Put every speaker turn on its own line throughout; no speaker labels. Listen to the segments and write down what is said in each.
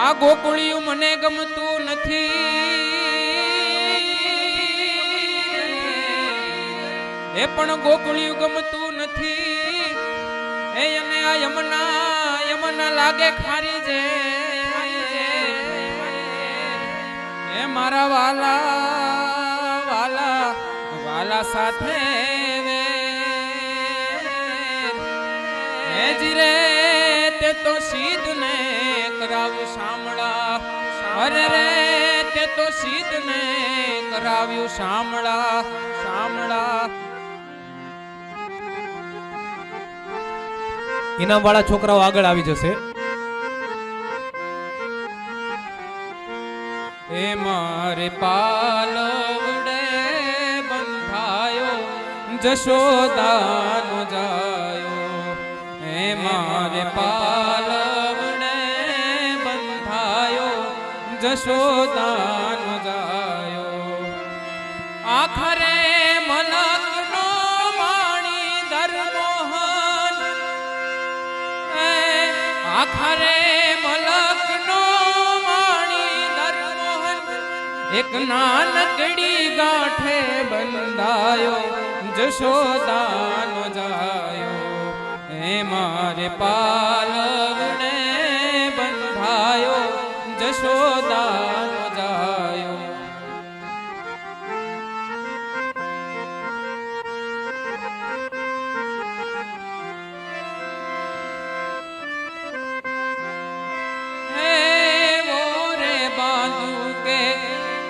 આ ગોકુળિયું મને ગમતું નથી એ પણ ગોકુળિયું ગમતું નથી એ અને આ યમના લાગે ખારી જે એ મારા વાલા સાથે હે જીરે તે તો સીધ ને કરાવ્યું શામળા અરે રે તે તો સીધ ને કરાવ્યું શામળા
ઇનામ વાળા છોકરાઓ આગળ આવી જશે.
એ મારે પાલવડે બંધાયો જશોદાનો જાયો એ મારે પાલવડે બંધાયો જશોદાનો જાયો આખરે મલકનો માણી દરમોહન આખરે મલકનો એક નાનકડી ગાંઠે બંધાયો જશોદાનો જાયો હે મારે પાલવડે બંધાયો જશોદાનો જાયો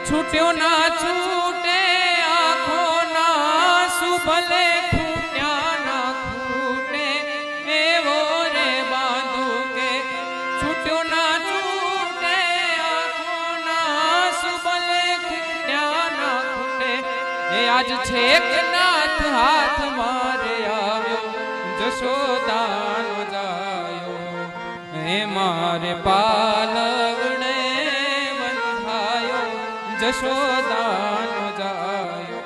छूट्यो ना छूटे आँखों ना सुभले खूट्या ना खूटे एवो रे बांधू के छूट्यो ना छूटे आँखों ना सुभले खूट्या ना खूटे ए आज छेक नाथ हाथ मारे आव्यो जशोदानो जायो हे मारे पालवड़े जशोदानो जायो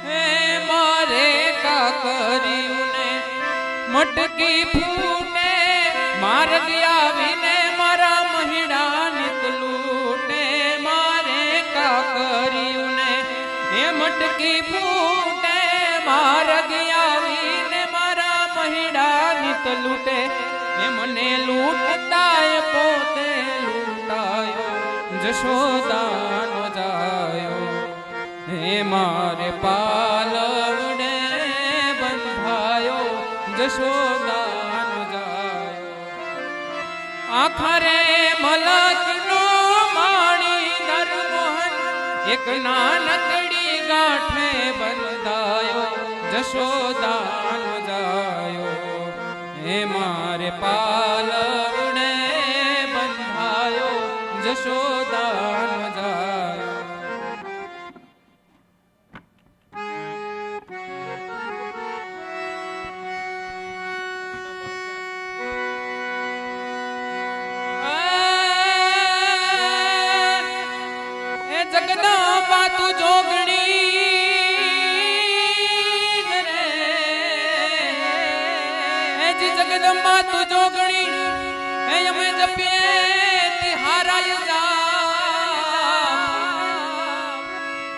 हे मारे काकरियों ने मटकी फूटे मार गया विने मारा महिड़ा नित लूटे मारे काकरियों ने हे मटकी फूटे मार गया लूटे ए मने लूटताय पोते लूटायो जशोदानो जायो हे मारे पालवड़े बंधायो जशोदानो जायो आखरे मलकनो माणी दरमोहन एक नानकड़ी गांठे बंधायो जशोदानो जायो हे मारे पालवड़े बंधायो जशोदानो जायो ए जगदंबा तू जोगणी जगदंबा तू जोगणी है यमे जपिए तिहाराय जा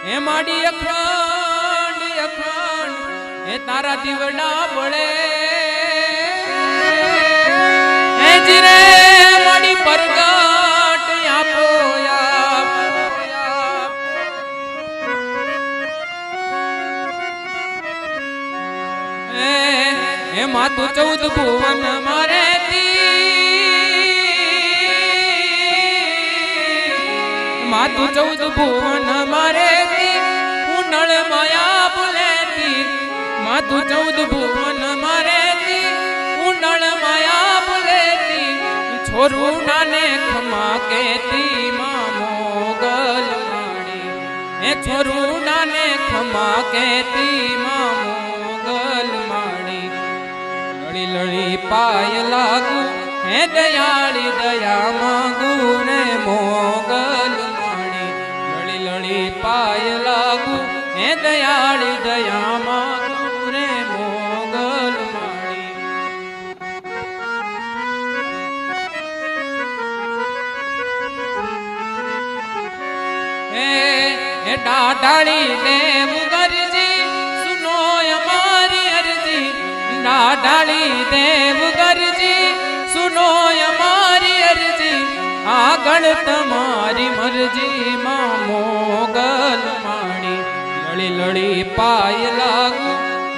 हे माडी अखंड हे तारा दीवड़ा बळे हे जिरे माडी परगट आपो हे मातु 14 भुवन मारे ती मातु 14 भुवन मारे ती उनळ माया बुलेती मातु 14 भुवन मारे ती उनळ माया बुलेती छोरू नाने खमा केती मां मोगल माड़ी हे छोरू नाने खमा केती मां मोगल माड़ी लड़ी लड़ी पाय लागू हे दयाली दया मांगू रे मोगल माड़ी लड़ी लड़ी पाय लागू हे दयाली दया मांगू એ ડાઢાળી દેવ ગરજી સુનો અમારી અરજી ડાઢાળી દેવ ગરજી સુનો અમારી અરજી આગળ તમારી મરજી માં મોગલ માડી લળી લળી પાય લાગુ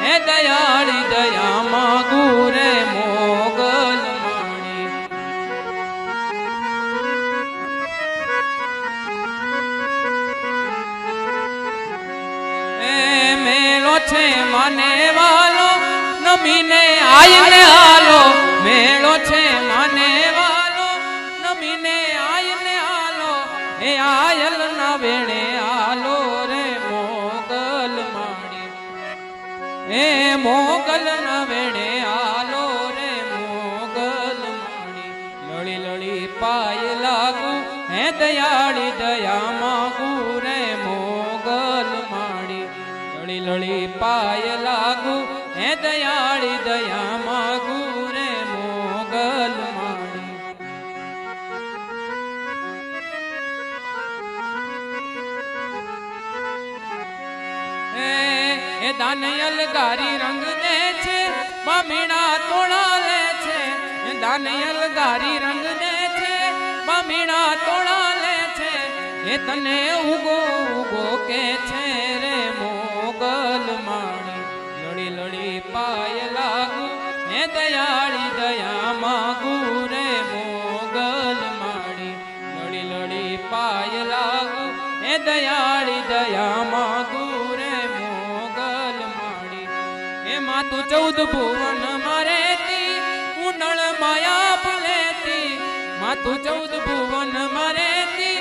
હે દયાળી દયા માગુ રે મોગલ માડી એ મેળો છે મને વાલો નમીને આઈને હાલો મેળો છે મને વાલો નમીને આઈને હાલો એ આયલ ના વેણે હાલો રે મોગલ માડી એ મોગલ ના વેણે હાલો રે મોગલ માડી લળી લળી પાય લાગુ હે દયાળી દયા માગુ રે મોગલ માડી લળી લળી પાય લાગુ હે દયાળી દયા માગુ રે મોગલ માડી એ દાનયલ ગારી રંગ દે છે બામીણા તોડા લે છે એ દાનયલ ગારી રંગ દે છે બામીણા તોડા લે છે એ તને ઉગો ઉગો કે છે રે મોગલ માડી લડી લડી પાય લાગુ હે દયાળી દયા માગુ રે મોગલ માડી લડી લડી પાય લાગુ હે દયાળી દયા માગુ રે મોગલ માડી હે માતું 14 ભુવન મારેતી ઉનળ માયા ભલેતી માતું 14 ભુવન મારેતી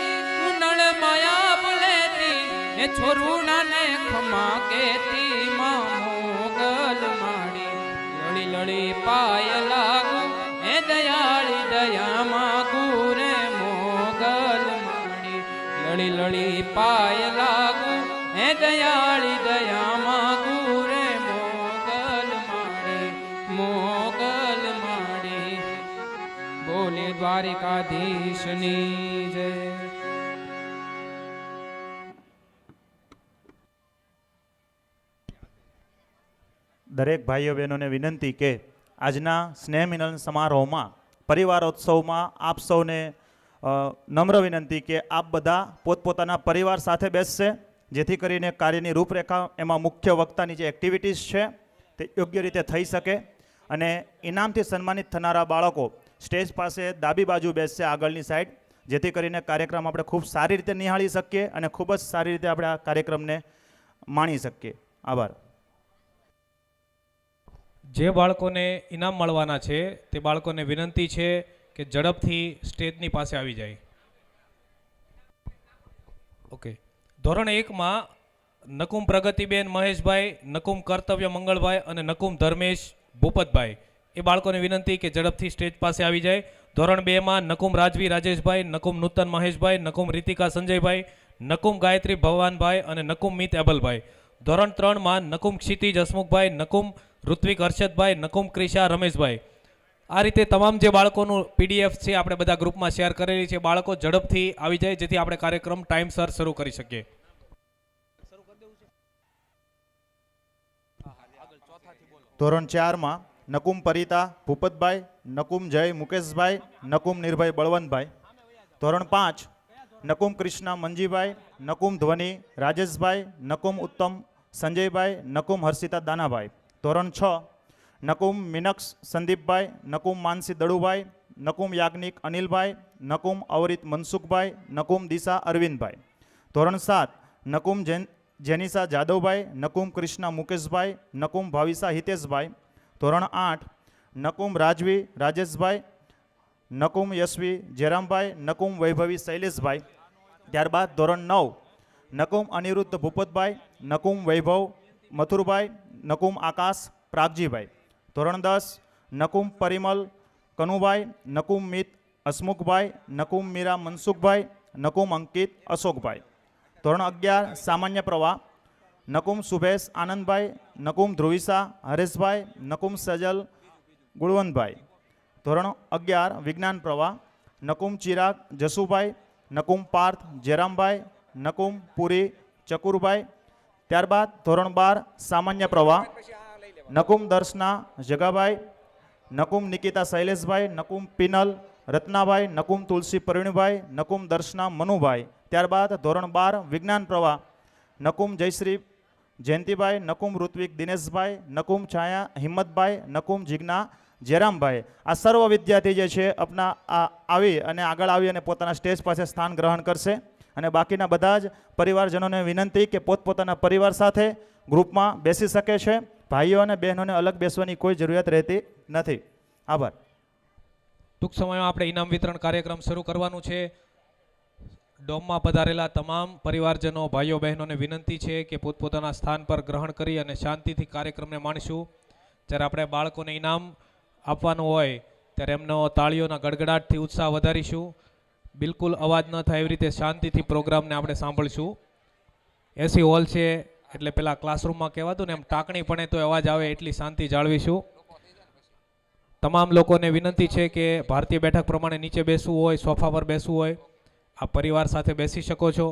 ઉનળ માયા ભલેતી એ છોરું નાને ખમા કેતી માં મોગલ માડી લડી લડી પાય લાગુ હે દયાળી દયા માગુ રે મોગલ માડી લડી લડી પાય લાગુ હે દયાળી દયા માગુ રે મોગલ માડી બોલે દ્વારિકાધીશની જય
દરેક ભાઈઓ બહેનોને વિનંતી કે આજના સ્નેહ મિલન સમારોહમાં પરિવારોત્સવમાં આપ સૌને નમ્ર વિનંતી કે આપ બધા પોતપોતાના પરિવાર સાથે બેસશે જેથી કરીને કાર્યની રૂપરેખા એમાં મુખ્ય વક્તાની જે એક્ટિવિટીઝ છે તે યોગ્ય રીતે થઈ શકે અને ઇનામથી સન્માનિત થનારા બાળકો સ્ટેજ પાસે ડાબી બાજુ બેસશે આગળની સાઈડ જેથી કરીને કાર્યક્રમ આપણે ખૂબ સારી રીતે નિહાળી શકીએ અને ખૂબ જ સારી રીતે આપણે આ કાર્યક્રમને માણી શકીએ આભાર
જે બાળકોને ઇનામ મળવાના છે તે બાળકોને વિનંતી છે કે ઝડપથી સ્ટેજની પાસે આવી જાય. ઓકે. ધોરણ 1માં નકુમ પ્રગતિબેન મહેશભાઈ, નકુમ કર્તવ્ય મંગળભાઈ અને નકુમ ધર્મેશ ભૂપતભાઈ એ બાળકોને વિનંતી કે ઝડપથી સ્ટેજ પાસે આવી જાય. ધોરણ 2માં નકુમ રાજવી રાજેશભાઈ, નકુમ નૂતન મહેશભાઈ, નકુમ રીતિકા સંજયભાઈ, નકુમ ગાયત્રી ભવાનભાઈ અને નકુમ મિત એબલભાઈ. ધોરણ 3માં નકુમ ક્ષિતિજ હસમુખભાઈ, નકુમ ઋત્વિક હર્ષદભાઈ, નકુમ ક્રિશા રમેશભાઈ. આ રીતે તમામ જે બાળકોનું PDF છે આપણે બધા ગ્રુપમાં શેર કરેલી છે. બાળકો ઝડપથી આવી જાય જેથી આપણે કાર્યક્રમ ટાઈમસર શરૂ કરી શકીએ.
ધોરણ 4માં નકુમ પરિતા ભૂપતભાઈ, નકુમ જય મુકેશભાઈ, નકુમ નિર્ભય બળવંતભાઈ. ધોરણ 5 નકુમ કૃષ્ણા મંજીભાઈ, નકુમ ધ્વનિ રાજેશભાઈ, નકુમ ઉત્તમ સંજયભાઈ, નકુમ હર્ષિતા દાનાભાઈ. ધોરણ 6 નકુમ મીનક્ષ સંદીપભાઈ, નકુમ માનસી દડુભાઈ, નકુમ યાજ્ઞિક અનિલભાઈ, નકુમ અવરિત મનસુખભાઈ, નકુમ દિશા અરવિંદભાઈ. ધોરણ 7 નકુમ જેનિસા જાદવભાઈ, નકુમ કૃષ્ણા મુકેશભાઈ, નકુમ ભાવિસા હિતેશભાઈ. ધોરણ 8 નકુમ રાજવી રાજેશભાઈ, નકુમ યશવી જયરામભાઈ, નકુમ વૈભવી શૈલેષભાઈ. ત્યારબાદ ધોરણ 9 નકુમ અનિરુદ્ધ ભૂપતભાઈ, નકુમ વૈભવ મથુરભાઈ, નકુમ આકાશ પ્રાગજીભાઈ. ધોરણ 10 નકુમ પરિમલ કનુભાઈ, નકુમ મિત હસમુખભાઈ, નકુમ મીરા મનસુખભાઈ, નકુમ અંકિત અશોકભાઈ. ધોરણ 11 સામાન્ય પ્રવાહ નકુમ સુભેશ આનંદભાઈ, નકુમ ધ્રુવિસા હરેશભાઈ, નકુમ સજલ ગુણવંતભાઈ. ધોરણ 11 વિજ્ઞાન પ્રવાહ નકુમ ચિરાગ જસુભાઈ, નકુમ પાર્થ જયરામભાઈ, નકુમ પુરી ચકુરભાઈ. ત્યારબાદ ધોરણ 12 સામાન્ય પ્રવાહ નકુમ દર્શના જગાભાઈ, નકુમ નિકિતા શૈલેષભાઈ, નકુમ પિનલ રત્નાભાઈ, નકુમ તુલસી પરવીણભાઈ, નકુમ દર્શના મનુભાઈ. ત્યારબાદ ધોરણ 12 વિજ્ઞાન પ્રવાહ નકુમ જયશ્રી જયંતિભાઈ, નકુમ ઋત્વિક દિનેશભાઈ, નકુમ છાયા હિંમતભાઈ, નકુમ જિજ્ઞા જયરામભાઈ. આ સર્વ વિદ્યાર્થી જે છે આવી અને આગળ આવી અને પોતાના સ્ટેજ પાસે સ્થાન ગ્રહણ કરશે. અને બાકીના બધા જ પરિવારજનોને વિનંતી કે પોતપોતાના પરિવાર સાથે ગ્રુપમાં બેસી શકે છે. ભાઈઓ અને બહેનોને અલગ બેસવાની કોઈ જરૂરિયાત રહેતી નથી. આભાર.
ટૂંક સમયમાં આપણે ઇનામ વિતરણ કાર્યક્રમ શરૂ કરવાનું છે. ડોમમાં પધારેલા તમામ પરિવારજનો ભાઈઓ બહેનોને વિનંતી છે કે પોતપોતાના સ્થાન પર ગ્રહણ કરી અને શાંતિથી કાર્યક્રમને માણીશું. જ્યારે આપણે બાળકોને ઇનામ આપવાનું હોય ત્યારે એમનો તાળીઓના ગડગડાટથી ઉત્સાહ વધારીશું. બિલકુલ અવાજ ન થાય એવી રીતે શાંતિથી પ્રોગ્રામને આપણે સાંભળીશું. એસી હોલ છે એટલે પેલા ક્લાસરૂમમાં કહેવાતું ને એમ ટાંકણી પડે તો અવાજ આવે એટલી શાંતિ જાળવીશું. તમામ લોકોને વિનંતી છે કે ભારતીય બેઠક પ્રમાણે નીચે બેસવું હોય, સોફા પર બેસવું હોય, આ પરિવાર સાથે બેસી શકો છો.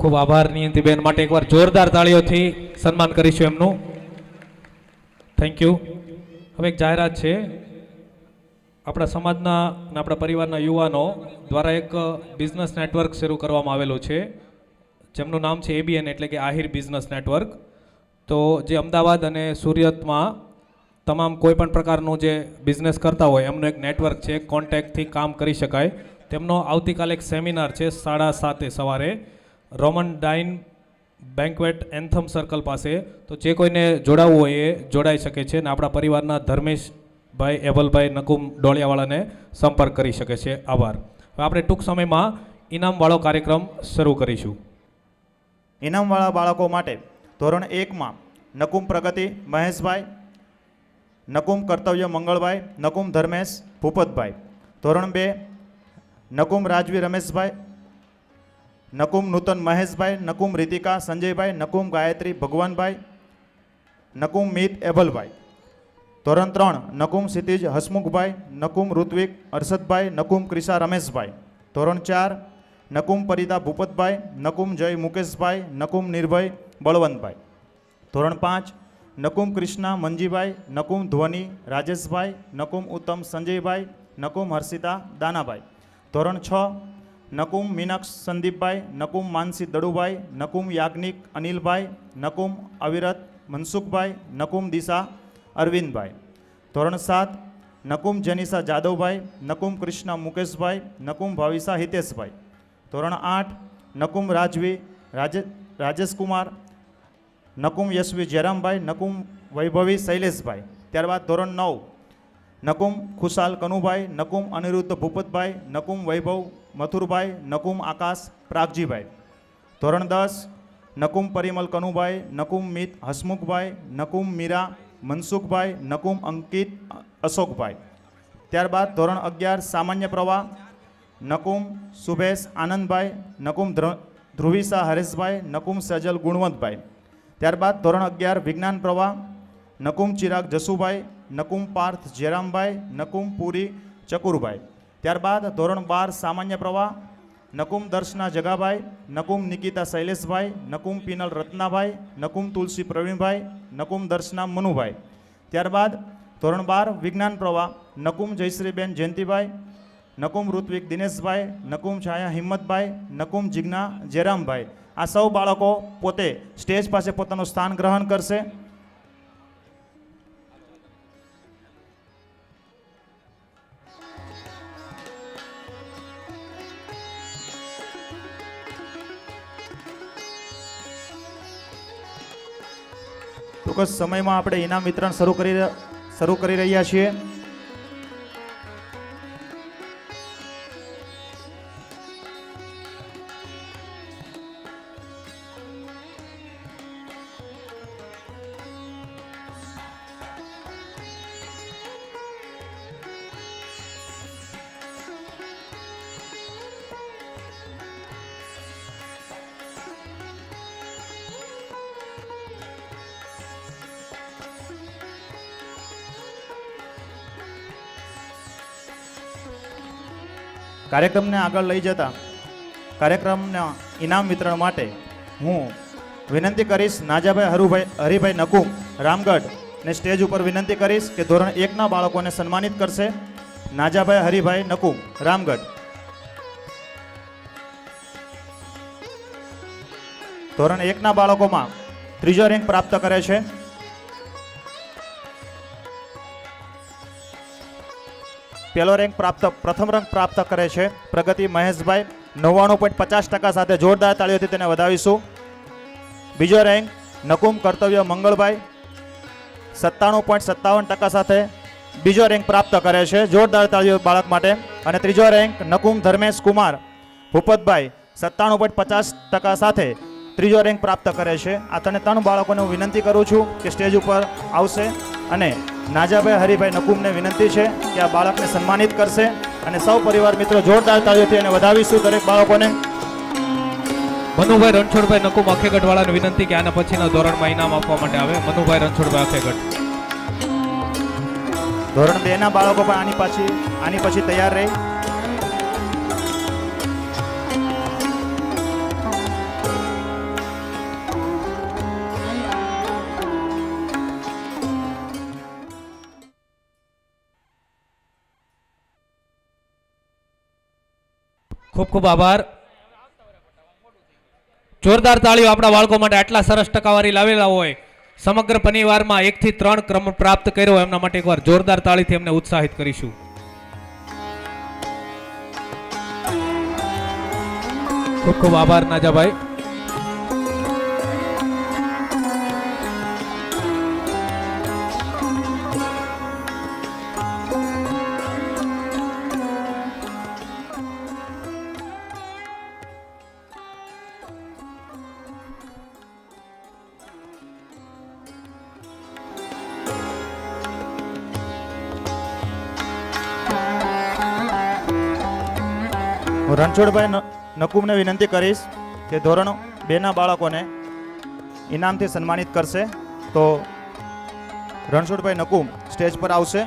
ખૂબ આભાર નિયંતીબેન માટે એકવાર જોરદાર તાળીઓથી સન્માન કરીશું એમનું. Thank you. હવે એક જાહેરાત છે. આપણા સમાજના અને આપણા પરિવારના યુવાનો દ્વારા એક બિઝનેસ નેટવર્ક શરૂ કરવામાં આવેલું છે, જેમનું નામ છે ABN, એટલે કે આહિર બિઝનેસ નેટવર્ક. તો જે અમદાવાદ અને સુરતમાં તમામ કોઈ પણ પ્રકારનું જે બિઝનેસ કરતા હોય એમનું એક નેટવર્ક છે, કોન્ટેક્ટથી કામ કરી શકાય. તેમનો આવતીકાલે એક સેમિનાર છે 7:30 સવારે રોમન ડાઇન બેન્ક્વેટ એન્થમ સર્કલ પાસે. તો જે કોઈને જોડાવવું હોય એ જોડાઈ શકે છે અને આપણા પરિવારના ધર્મેશભાઈ એબલભાઈ નકુમ ડોળિયાવાળાને સંપર્ક કરી શકે છે. આભાર. હવે આપણે ટૂંક સમયમાં ઇનામવાળો કાર્યક્રમ શરૂ કરીશું.
ઇનામવાળા બાળકો માટે ધોરણ 1માં નકુમ પ્રગતિ મહેશભાઈ, નકુમ કર્તવ્ય મંગળભાઈ, નકુમ ધર્મેશ ભૂપતભાઈ. ધોરણ 2 નકુમ રાજવી રમેશભાઈ, નકુમ નૂતન મહેશભાઈ, નકુમ રીતિકા સંજયભાઈ, નકુમ ગાયત્રી ભગવાનભાઈ, નકુમ મિત એભલભાઈ. ધોરણ 3 નકુમ ક્ષિતિજ હસમુખભાઈ, નકુમ ઋત્વિક અરશદભાઈ, નકુમ ક્રિશા રમેશભાઈ. ધોરણ 4 નકુમ પરિતા ભૂપતભાઈ, નકુમ જય મુકેશભાઈ, નકુમ નિર્ભય બળવંતભાઈ. ધોરણ 5 નકુમ કૃષ્ણા મંજીભાઈ, નકુમ ધ્વનિ રાજેશભાઈ, નકુમ ઉત્તમ સંજયભાઈ, નકુમ હર્ષિતા દાનાભાઈ. ધોરણ 6 નકુમ મીનાક્ષ સંદીપભાઈ, નકુમ માનસી દડુભાઈ, નકુમ યાજ્ઞિક અનિલભાઈ, નકુમ અવિરત મનસુખભાઈ, નકુમ દિશા અરવિંદભાઈ. ધોરણ 7 નકુમ જેનિસા જાદવભાઈ, નકુમ કૃષ્ણા મુકેશભાઈ, નકુમ ભાવિસા હિતેશભાઈ. ધોરણ 8 નકુમ રાજવી રાજેશકુમાર, નકુમ યશવી જયરામભાઈ, નકુમ વૈભવી શૈલેષભાઈ. ત્યારબાદ ધોરણ 9 નકુમ ખુશાલ કનુભાઈ, નકુમ અનિરુદ્ધ ભૂપતભાઈ, નકુમ વૈભવ મથુરભાઈ, નકુમ આકાશ પ્રાગજીભાઈ. ધોરણ 10 નકુમ પરિમલ કનુભાઈ, નકુમ મિત હસમુખભાઈ, નકુમ મીરા મનસુખભાઈ, નકુમ અંકિત અશોકભાઈ. ત્યારબાદ ધોરણ 11 સામાન્ય પ્રવાહ નકુમ સુભેશ આનંદભાઈ, નકુમ ધ્રુવિસા હરેશભાઈ, નકુમ સજલ ગુણવંતભાઈ. ત્યારબાદ ધોરણ 11 વિજ્ઞાન પ્રવાહ નકુમ ચિરાગ જસુભાઈ, નકુમ પાર્થ જયરામભાઈ, નકુમ પુરી ચકુરભાઈ. ત્યારબાદ ધોરણ 12 સામાન્ય પ્રવાહ નકુમ દર્શના જગાભાઈ, નકુમ નિકિતા શૈલેષભાઈ, નકુમ પિનલ રત્નાભાઈ, નકુમ તુલસી પ્રવીણભાઈ, નકુમ દર્શના મનુભાઈ. ત્યારબાદ ધોરણ 12 વિજ્ઞાન પ્રવાહ નકુમ જયશ્રીબેન જયંતિભાઈ, નકુમ ઋત્વિક દિનેશભાઈ, નકુમ છાયા હિંમતભાઈ, નકુમ જિજ્ઞા જયરામભાઈ. આ સૌ બાળકો પોતે સ્ટેજ પાસે પોતાનું સ્થાન ગ્રહણ કરશે. ટૂંક જ સમયમાં આપણે ઇનામ વિતરણ શરૂ કરી રહ્યા છીએ. કાર્યક્રમને આગળ લઈ જતા કાર્યક્રમના ઇનામ વિતરણ માટે હું વિનંતી કરીશ નાજાભાઈ હરિભાઈ નકુમ રામગઢ ને સ્ટેજ ઉપર વિનંતી કરીશ કે ધોરણ 1ના બાળકોને સન્માનિત કરશે. નાજાભાઈ હરિભાઈ નકુમ રામગઢ. ધોરણ 1ના બાળકોમાં ત્રીજો રેન્ક પ્રાપ્ત કરે છે પ્રથમ રેન્ક પ્રાપ્ત કરે છે પ્રગતિ મહેશભાઈ 99.50% સાથે. જોરદાર તાળીઓથી તેને વધાવીશું. બીજો રેન્ક નકુમ કર્તવ્ય મંગળભાઈ 97.57% સાથે બીજો રેન્ક પ્રાપ્ત કરે છે. જોરદાર તાળીઓ બાળક માટે. અને ત્રીજો રેન્ક નકુમ ધર્મેશ કુમાર ભૂપતભાઈ 97.50% સાથે ત્રીજો રેન્ક પ્રાપ્ત કરે છે. આ ત્રણ બાળકોને હું વિનંતી કરું છું કે સ્ટેજ ઉપર આવશે અને નાજાભાઈ હરિભાઈ નકુમને વિનંતી છે કે આ બાળકને સન્માનિત કરશે. અને સૌ પરિવાર મિત્રો જોરદાર તાળીઓથી એને વધાવીશું દરેક બાળકોને.
મનુભાઈ રણછોડભાઈ નકુમ અખેગઢ વાળાને વિનંતી કે આના પછીના ધોરણમાં ઇનામ આપવા માટે આવે. મનુભાઈ રણછોડભાઈ અખેગઢ.
ધોરણ 2ના બાળકો પણ આની પછી તૈયાર રહી.
ખૂબ ખૂબ આભાર. જોરદાર તાળીઓ આપણા બાળકો માટે. આટલા સરસ ટકાવારી લાવેલા હોય, સમગ્ર પરિવારમાં 1 થી 3 ક્રમ પ્રાપ્ત કર્યો, એમના માટે એકવાર જોરદાર તાળીથી એમને ઉત્સાહિત કરીશું. ખૂબ ખૂબ આભાર નાજાભાઈ.
હું રણછોડભાઈ નકુમને વિનંતી કરીશ કે ધોરણ 2 ના બાળકોને ઇનામથી સન્માનિત કરશે. તો રણછોડભાઈ નકુમ સ્ટેજ પર આવશે.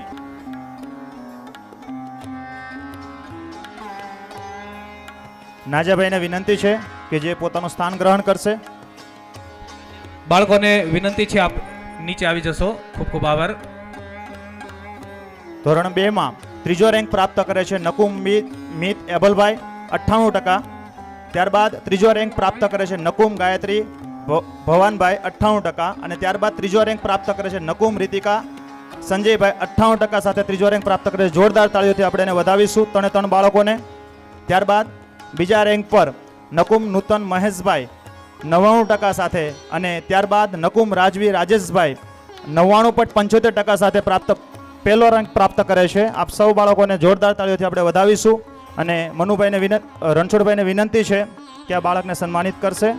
નાજાભાઈને વિનંતી છે કે જે પોતાનું સ્થાન ગ્રહણ કરશે.
બાળકોને વિનંતી છે, આપ નીચે આવી જશો. ખૂબ ખૂબ આભાર.
ધોરણ 2 માં ત્રીજો રેન્ક પ્રાપ્ત કરે છે નકુમ મિત એબલભાઈ 98%. ત્યારબાદ ત્રીજો રેન્ક પ્રાપ્ત કરે છે નકુમ ગાયત્રી ભવાનભાઈ 98%. અને ત્યારબાદ ત્રીજો રેન્ક પ્રાપ્ત કરે છે નકુમ રીતિકા સંજયભાઈ 98% સાથે ત્રીજો રેન્ક પ્રાપ્ત કરે છે. જોરદાર તાળીઓથી આપણે એને વધાવીશું, 3 બાળકોને. ત્યારબાદ બીજા રેન્ક પર નકુમ નૂતન મહેશભાઈ 99% સાથે, અને ત્યારબાદ નકુમ રાજવી રાજેશભાઈ 99.75% સાથે પહેલો રેન્ક પ્રાપ્ત કરે છે. આપ સૌ બાળકોને જોરદાર તાળીઓથી આપણે વધાવીશું. અને મનુભાઈને રણછોડભાઈને વિનંતી છે કે આ બાળકને સન્માનિત કરશે.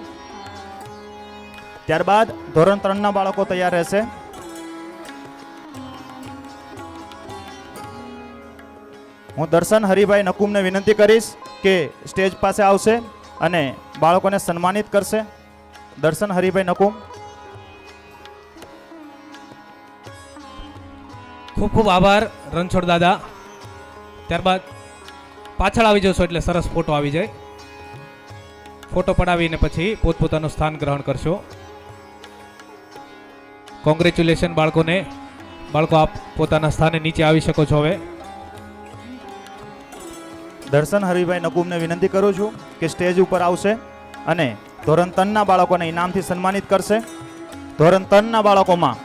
ત્યારબાદ ધોરણ 3 ના બાળકો તૈયાર રહેશે. હું દર્શન હરિભાઈ નકુમને વિનંતી કરીશ કે સ્ટેજ પાસે આવશે અને બાળકોને સન્માનિત કરશે. દર્શન હરિભાઈ નકુમ.
ખૂબ ખૂબ આભાર રણછોડ દાદા. ત્યારબાદ પાછળ આવી જશો એટલે સરસ ફોટો આવી જાય. ફોટો પડાવીને પછી પોતપોતાનું સ્થાન ગ્રહણ કરશો. કોંગ્રેચ્યુલેશન બાળકોને. બાળકો આપ પોતાના સ્થાને નીચે આવી શકો છો હવે.
દર્શન હરિભાઈ નકુમને વિનંતી કરું છું કે સ્ટેજ ઉપર આવશે અને ધોરણ 3 ના બાળકોને ઇનામથી સન્માનિત કરશે. ધોરણ 3 ના બાળકોમાં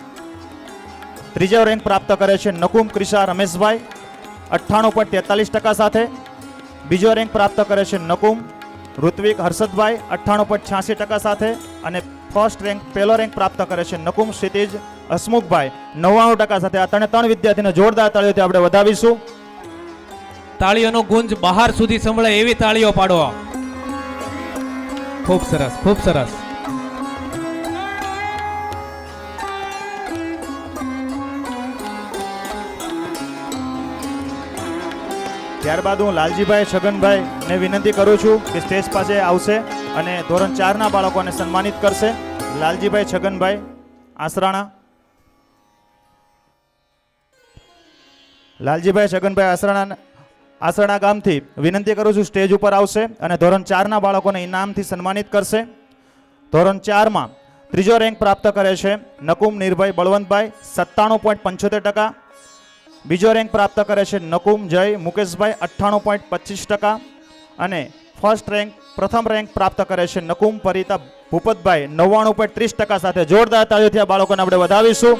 ત્રીજો રેન્ક પ્રાપ્ત કરે છે નકુમ ક્રિશા રમેશભાઈ 98.43% સાથે. બીજો રેન્ક પ્રાપ્ત કરે છે નકુમ ઋત્વિક હર્ષદભાઈ 98.86% સાથે. અને ફર્સ્ટ રેન્ક પહેલો રેન્ક પ્રાપ્ત કરે છે નકુમ ક્ષિતિજ હસમુખભાઈ 99% સાથે. આ 3 વિદ્યાર્થીને જોરદાર તાળીઓથી આપણે વધાવીશું.
તાળીઓનો ગુંજ બહાર સુધી સંભળે એવી તાળીઓ પાડો. ખૂબ સરસ, ખૂબ સરસ.
ત્યારબાદ હું લાલજીભાઈ છગનભાઈ ને વિનંતી કરું છું કે સ્ટેજ પાસે આવશે અને ધોરણ 4 ના બાળકોને સન્માનિત કરશે. લાલજીભાઈ છગનભાઈ આસરાણા. લાલજીભાઈ છગનભાઈ આસરાણા ગામથી વિનંતી કરું છું સ્ટેજ ઉપર આવશે અને ધોરણ 4 ના બાળકોને ઇનામથી સન્માનિત કરશે. ધોરણ 4 માં ત્રીજો રેન્ક પ્રાપ્ત કરે છે નકુમ નિર્ભય બળવંતભાઈ 97.75%. બીજો રેન્ક પ્રાપ્ત કરે છે નકુમ જય મુકેશભાઈ 98.25%. અને પ્રથમ રેન્ક પ્રાપ્ત કરે છે નકુમ પરિતા ભૂપતભાઈ 99.30% સાથે. જોરદાર તાળીઓથી આ બાળકોને આપણે વધાવીશું.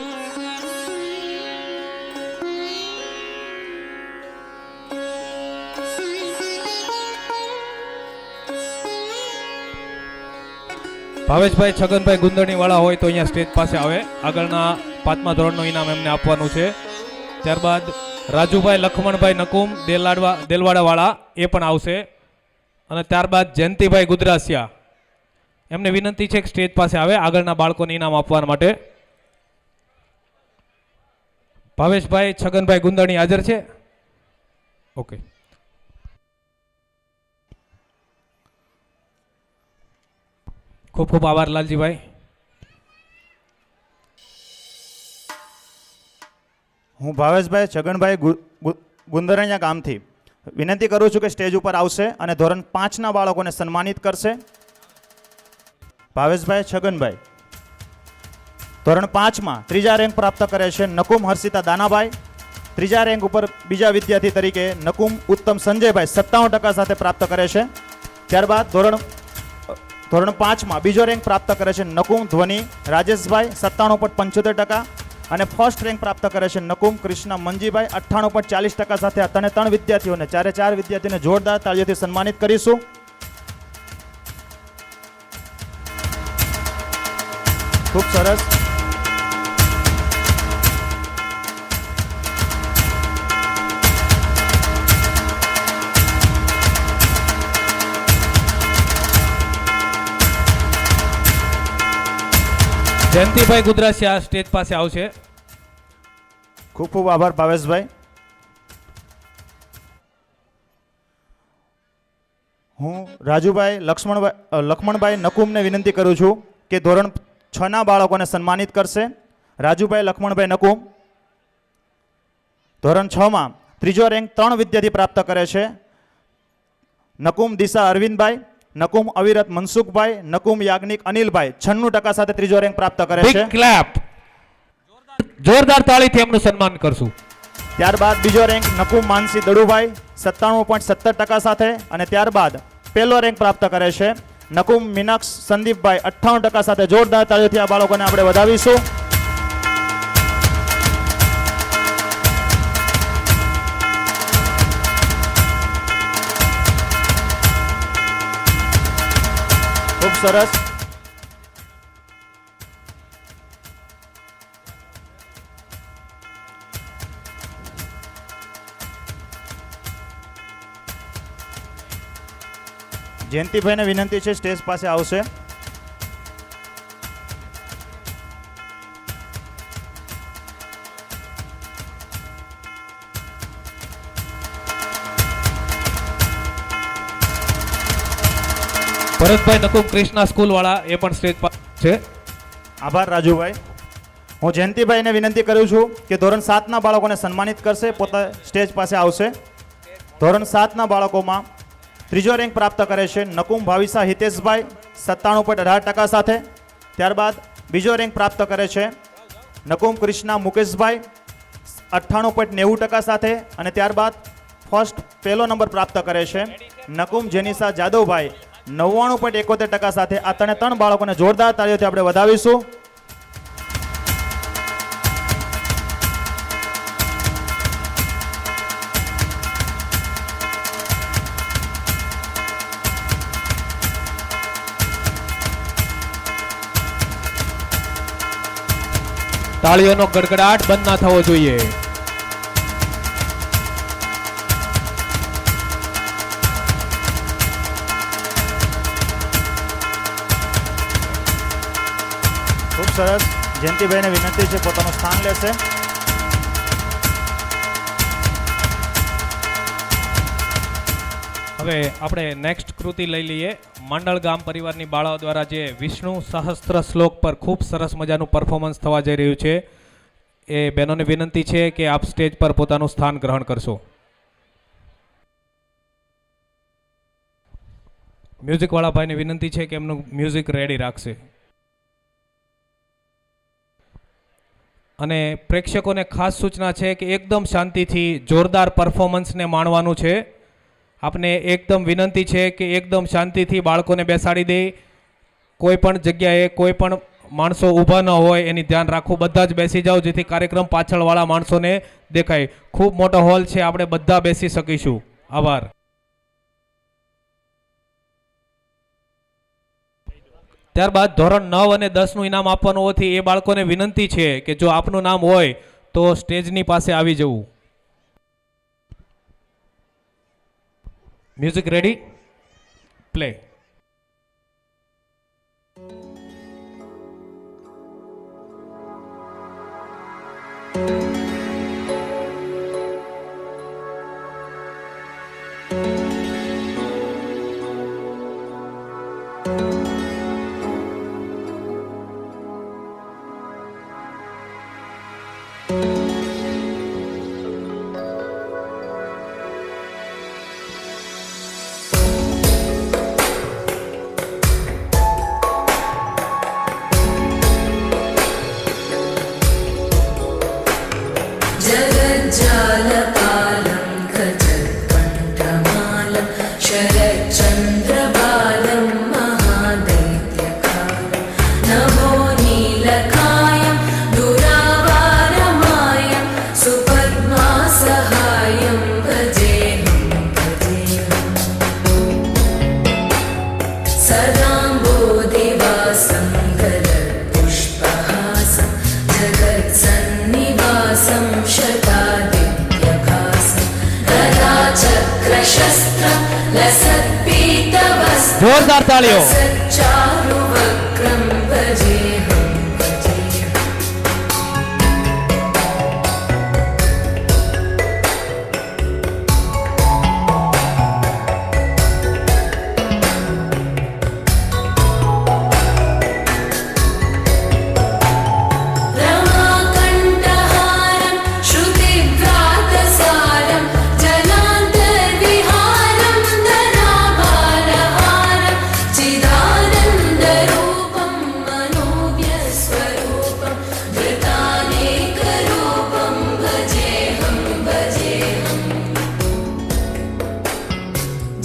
ભાવેશભાઈ છગનભાઈ ગુંદરણી વાળા હોય તો અહીંયા સ્ટેજ પાસે આવે. આગળના 5મા ધોરણનું ઇનામ એમને આપવાનું છે. ત્યારબાદ રાજુભાઈ લખમણભાઈ નકુમ દેલવાડા વાળા એ પણ આવશે. અને ત્યારબાદ જયંતિભાઈ ગુદરાસિયા એમને વિનંતી છે કે સ્ટેજ પાસે આવે આગળના બાળકોને ઇનામ આપવા માટે. ભાવેશભાઈ છગનભાઈ ગુંદરણી હાજર છે? ઓકે. ખૂબ ખૂબ આભાર લાલજીભાઈ.
હું ભાવેશભાઈ છગનભાઈ ગુંદરણિયા ગામથી વિનંતી કરું છું કે સ્ટેજ ઉપર આવશે અને ધોરણ 5 ના બાળકોને સન્માનિત કરશે. ભાવેશભાઈ છગનભાઈ ધોરણ 5 માં ત્રીજા રેન્ક પ્રાપ્ત કરે છે નકુમ હર્ષિતા દાનાભાઈ ત્રીજા રેન્ક ઉપર બીજા વિદ્યાર્થી તરીકે નકુમ ઉત્તમ સંજયભાઈ 97% સાથે પ્રાપ્ત કરે છે. ત્યારબાદ ધોરણ 5માં બીજો રેન્ક પ્રાપ્ત કરે છે નકુમ ધ્વની રાજેશભાઈ 97.75% અને ફર્સ્ટ રેન્ક પ્રાપ્ત કરે છે નકુમ કૃષ્ણ મંજીભાઈ 98.40% સાથે. આ ત્રણ વિદ્યાર્થીઓને ચાર વિદ્યાર્થીઓને જોરદાર તાળીઓથી સન્માનિત કરીશું. ખૂબ સરસ.
જયંતિભાઈ ગુદરાસિયા સ્ટેજ પાસે આવશે.
ખૂબ ખૂબ આભાર ભાવેશભાઈ. હું રાજુભાઈ લક્ષ્મણભાઈ નકુમને વિનંતી કરું છું કે ધોરણ 6ના બાળકોને સન્માનિત કરશે. રાજુભાઈ લક્ષ્મણભાઈ નકુમ ધોરણ 6માં ત્રીજો રેન્ક 3 વિદ્યાર્થી પ્રાપ્ત કરે છે. નકુમ દિશા અરવિંદભાઈ, નકુમ અવિરત મનસુખભાઈ, નકુમ યાજ્ઞિક અનિલભાઈ 96% સાથે ત્રીજો રેન્ક પ્રાપ્ત કરે છે.
બિગ ક્લેપ, જોરદાર તાળીથી એમનું સન્માન કરશું.
ત્યારબાદ બીજો રેન્ક નકુમ માનસી દડુભાઈ 97.70% સાથે અને ત્યારબાદ પહેલો રેન્ક પ્રાપ્ત કરે છે નકુમ મીનાક્ષ સંદીપભાઈ 58% સાથે. જોરદાર તાળીઓથી આ બાળકોને આપણે વધાવીશું. ખૂબ સરસ. જયંતિભાઈને વિનંતી છે સ્ટેજ પાસે આવશે.
ભરતભાઈ નકુમ કૃષ્ણા સ્કૂલ વાળા એ પણ સ્ટેજ પર છે.
આભાર રાજુભાઈ. હું જયંતિભાઈને વિનંતી કરું છું કે ધોરણ 7ના બાળકોને સન્માનિત કરશે. પોતે સ્ટેજ પાસે આવશે. ધોરણ 7ના બાળકોમાં ત્રીજો રેન્ક પ્રાપ્ત કરે છે નકુમ ભાવિસા હિતેશભાઈ 97.18% સાથે. ત્યારબાદ બીજો રેન્ક પ્રાપ્ત કરે છે નકુમ કૃષ્ણા મુકેશભાઈ 98.90% સાથે અને ત્યારબાદ પહેલો નંબર પ્રાપ્ત કરે છે નકુમ જેનિસા જાદવભાઈ 99.71% સાથે. આ ત્રણ બાળકોને જોરદાર તાળીઓથી આપણે વધાવીશું.
તાળીઓનો ગડગડાટ બંધ ના થવો જોઈએ.
ખૂબ સરસ. જયંતિભાઈને વિનંતી છે પોતાનું સ્થાન લેશે.
હવે આપણે નેક્સ્ટ કૃતિ લઈ લઈએ. માંડળ ગામ પરિવારની બાળાઓ દ્વારા જે વિષ્ણુ સહસ્ત્ર શ્લોક પર ખૂબ સરસ મજાનું પરફોર્મન્સ થવા જઈ રહ્યું છે, એ બહેનોને વિનંતી છે કે આપ સ્ટેજ પર પોતાનું સ્થાન ગ્રહણ કરશો. મ્યુઝિકવાળા ભાઈને વિનંતી છે કે એમનું મ્યુઝિક રેડી રાખશે. અને પ્રેક્ષકોને ખાસ સૂચના છે કે એકદમ શાંતિથી જોરદાર પરફોર્મન્સને માણવાનું છે. આપને એકદમ વિનંતી છે કે એકદમ શાંતિથી બાળકોને બેસાડી દે. કોઈ પણ જગ્યાએ કોઈ પણ માણસો ઊભા ન હોય એની ધ્યાન રાખવું. બધા જ બેસી જાઓ જેથી કાર્યક્રમ પાછળવાળા માણસોને દેખાય. ખૂબ મોટો હોલ છે, આપણે બધા બેસી શકીશું. આભાર. ત્યારબાદ ધોરણ 9 અને 10નું ઇનામ આપવાનું હોવાથી એ બાળકોને વિનંતી છે કે જો આપનું નામ હોય તો સ્ટેજની પાસે આવી જવું. Music ready, play. જોરદાર તાળીઓ.
सच्चारुवक्रं भजेऽहं भजेऽहम् रमाकण्ठहारं श्रुतिव्रातसारं जलान्तर्विहारं धराभारहारं चिदानन्दरूपं मनोव्यस्वरूपं धृतानेकरूपं भजेऽहं भजेऽहम्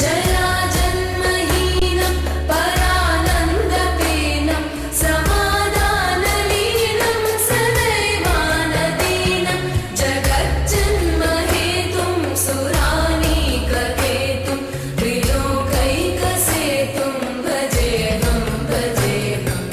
जराजन्महीनं परानन्दपीनं समाधानलीनं सदैवानदीनं जगज्जन्महेतुं सुरानीकहेतुं त्रिलोकैकसेतुं भजेऽहं भजेऽहम्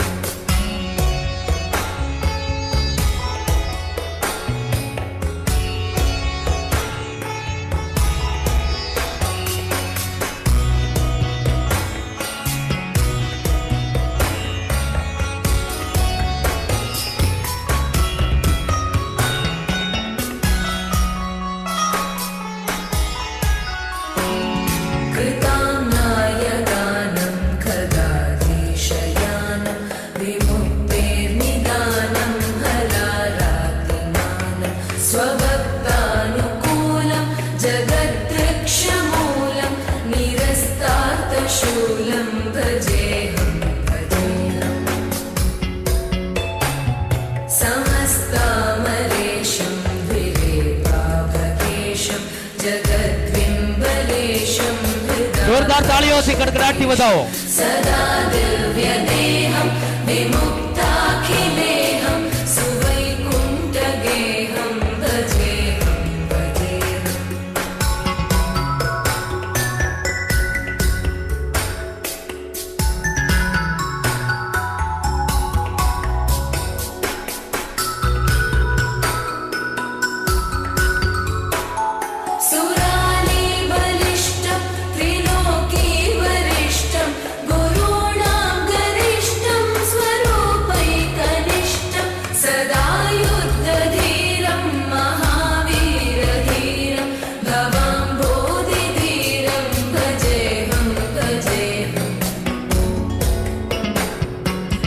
कृताम्नायगानं खगाधीशयानं विमुक्तेर्निदानं हलारातिमानं स्वभक्तानुकूलं जगद्रक्षमूलं निरस्तार्थशूलं भजेऽहं भजेऽहम् समस्तामलेशं द्विरेपाभकेशं जगद्विम्बलेशं
જોરદાર તાળીઓથી કડકડાટથી વધાવો.
सदा दिव्यदेहं विमुक्ताखिलेहं सुवैकुण्ठगेहं भजेऽहं भजेऽहम् सुरालीबलिष्ठं त्रिलोकीवरिष्ठं गुरूणां गरिष्ठं स्वरूपैकनिष्ठं सदा युद्धधीरं महावीरधीरं भवाम्भोधिधीरं भजेऽहं भजेऽहम्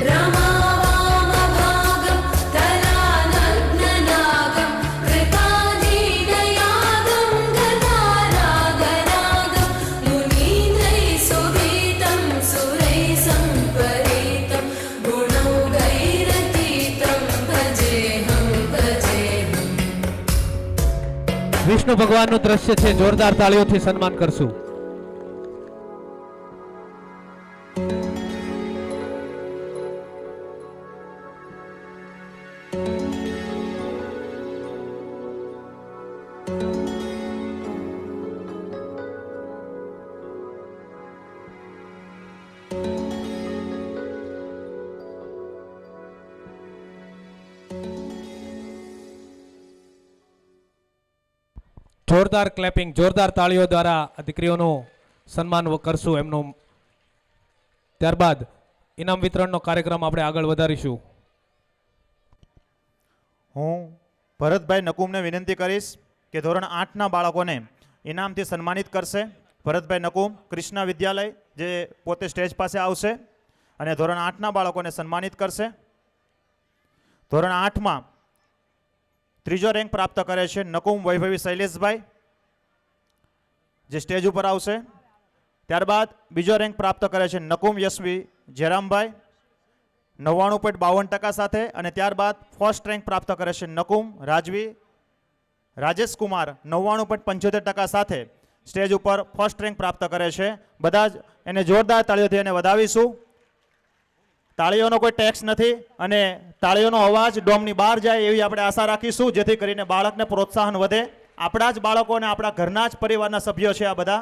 रमावामभागं तरानग्ननागं कृताधीनयागं गतारागरागं मुनीन्द्रैः सुभीतं सुरैः सम्परीतं गुणौघैरतीतं भजेऽहं भजेऽहम्
વિષ્ણુ ભગવાનનું દ્રશ્ય છે. જોરદાર તાળીઓથી સન્માન કરશું. જોરદાર ક્લેપિંગ, જોરદાર તાળીઓ દ્વારા આ દીકરીઓનું સન્માન કરશું એમનું. ત્યારબાદ ઇનામ વિતરણનો કાર્યક્રમ આપણે આગળ વધારીશું.
હું ભરતભાઈ નકુમને વિનંતી કરીશ કે ધોરણ 8ના બાળકોને ઇનામથી સન્માનિત કરશે. ભરતભાઈ નકુમ કૃષ્ણા વિદ્યાલય જે પોતે સ્ટેજ પાસે આવશે અને ધોરણ 8ના બાળકોને સન્માનિત કરશે. ધોરણ 8માં ત્રીજો રેન્ક પ્રાપ્ત કરે છે નકુમ વૈભવી શૈલેષભાઈ જે સ્ટેજ ઉપર આવશે. ત્યારબાદ બીજો રેન્ક પ્રાપ્ત કરે છે નકુમ યશવી જયરામભાઈ 99.52% સાથે. અને ત્યારબાદ ફર્સ્ટ રેન્ક પ્રાપ્ત કરે છે નકુમ રાજવી રાજેશકુમાર 99.75% સાથે સ્ટેજ ઉપર ફર્સ્ટ રેન્ક પ્રાપ્ત કરે છે. બધા જ એને જોરદાર તાળીઓથી એને વધાવીશું. તાળીઓનો કોઈ ટેક્સ નથી અને તાળીઓનો અવાજ ડોમની બહાર જાય એવી આપણે આશા રાખીશું, જેથી કરીને બાળકને પ્રોત્સાહન વધે. આપણા જ બાળકો અને આપણા ઘરના જ પરિવારના સભ્યો છે આ બધા.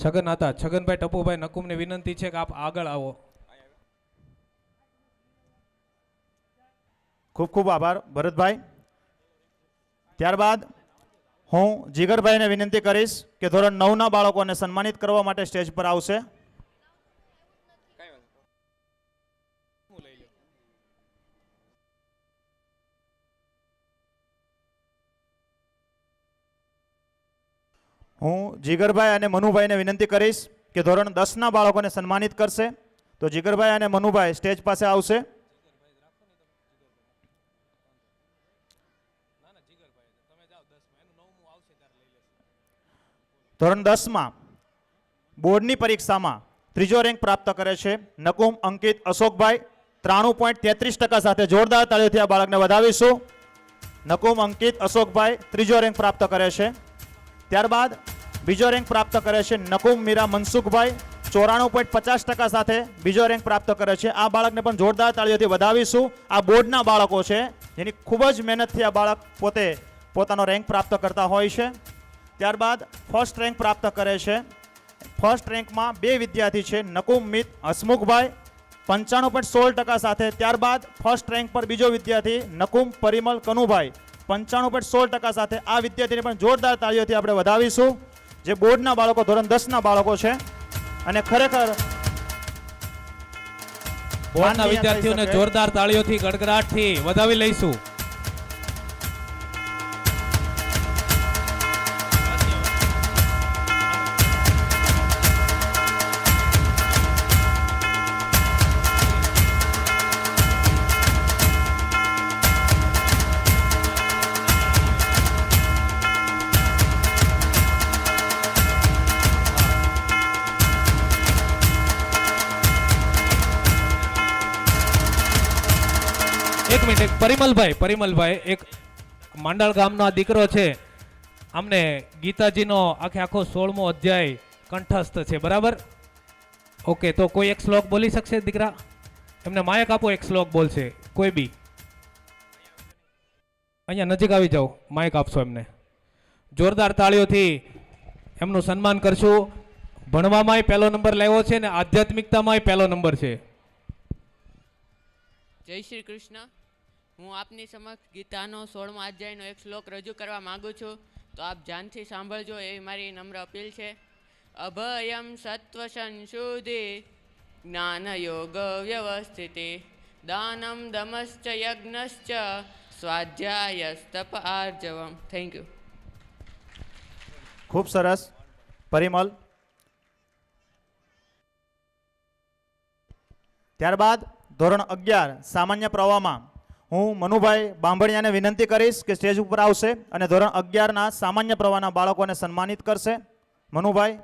છગન હતા, છગનભાઈ ટપુભાઈ નકુમને વિનંતી છે કે આપ આગળ આવો.
ખૂબ ખૂબ આભાર ભરતભાઈ. ત્યારબાદ હું જીગરભાઈને વિનંતી કરીશ કે ધોરણ 9ના બાળકોને સન્માનિત કરવા માટે સ્ટેજ પર આવશે. હું જીગરભાઈ અને મનુભાઈને વિનંતી કરીશ કે ધોરણ 10ના બાળકોને સન્માનિત કરશે. તો જીગરભાઈ અને મનુભાઈ સ્ટેજ પાસે આવશે. ધોરણ 10માં બોર્ડની પરીક્ષામાં ત્રીજો રેન્ક પ્રાપ્ત કરે છે નકુમ અંકિત અશોકભાઈ 93.33% સાથે. જોરદાર તાળીઓથી આ બાળકને વધાવીશું. નકુમ અંકિત અશોકભાઈ ત્રીજો રેન્ક પ્રાપ્ત કરે છે. ત્યારબાદ બીજો રેન્ક પ્રાપ્ત કરે છે નકુમ મીરા મનસુખભાઈ 94.50% સાથે બીજો રેન્ક પ્રાપ્ત કરે છે. આ બાળકને પણ જોરદાર તાળીઓથી વધાવીશું. આ બોર્ડના બાળકો છે જેની ખૂબ જ મહેનતથી આ બાળક પોતે પોતાનો રેન્ક પ્રાપ્ત કરતા હોય છે. ત્યારબાદ ફર્સ્ટ રેન્ક પ્રાપ્ત કરે છે. ફર્સ્ટ રેન્કમાં બે વિદ્યાર્થી છે નકુમ મિત હસમુખભાઈ 95.16% સાથે. ત્યારબાદ ફર્સ્ટ રેન્ક પર બીજો વિદ્યાર્થી નકુમ પરિમલ કનુભાઈ 95.16% સાથે. આ વિદ્યાર્થીને પણ જોરદાર તાળીઓથી આપણે વધાવીશું. જે બોર્ડના બાળકો ધોરણ 10ના બાળકો છે અને ખરેખર
બોર્ડના વિદ્યાર્થીઓને જોરદાર તાળીઓથી ગડગડાટથી વધાવી લઈશું. એક મિનિટ, એક પરિમલભાઈ એક માંડલ ગામનો આ દીકરો છે. અમને ગીતાજીનો આખો 16મો અધ્યાય કંઠસ્થ છે, બરાબર? ઓકે, તો કોઈ એક શ્લોક બોલી શકશે દીકરા? એમને માયક આપો, એક શ્લોક બોલશે કોઈ બી. અહીંયા નજીક આવી જાઓ, માયક આપશો એમને. જોરદાર તાળીઓથી એમનું સન્માન કરશું. ભણવામાંય પહેલો નંબર લાવ્યો છે ને આધ્યાત્મિકતામાંય પહેલો નંબર છે.
જય શ્રી કૃષ્ણ. હું આપની સમક્ષ ગીતાનો 16મા અધ્યાયનો એક શ્લોક રજૂ કરવા માંગુ છું, તો આપ ધ્યાનથી સાંભળજો એવી મારી નમ્ર અપીલ છે. અભયમ સત્વ સંશુદ્ધિ જ્ઞાન યોગ વ્યવસ્થિતિ દાનમ દમશ્ચ યજ્ઞશ્ચ સ્વાધ્યાયસ્તપ આર્જવમ. Thank you.
ખૂબ સરસ પરિમલ. ત્યારબાદ ધોરણ 11 સામાન્ય પ્રવાહમાં હું મનુભાઈ બાંભણિયાને વિનંતી કરીશ કે સ્ટેજ ઉપર આવશે અને ધોરણ 11ના સામાન્ય પ્રવાહના બાળકોને સન્માનિત કરશે. મનુભાઈ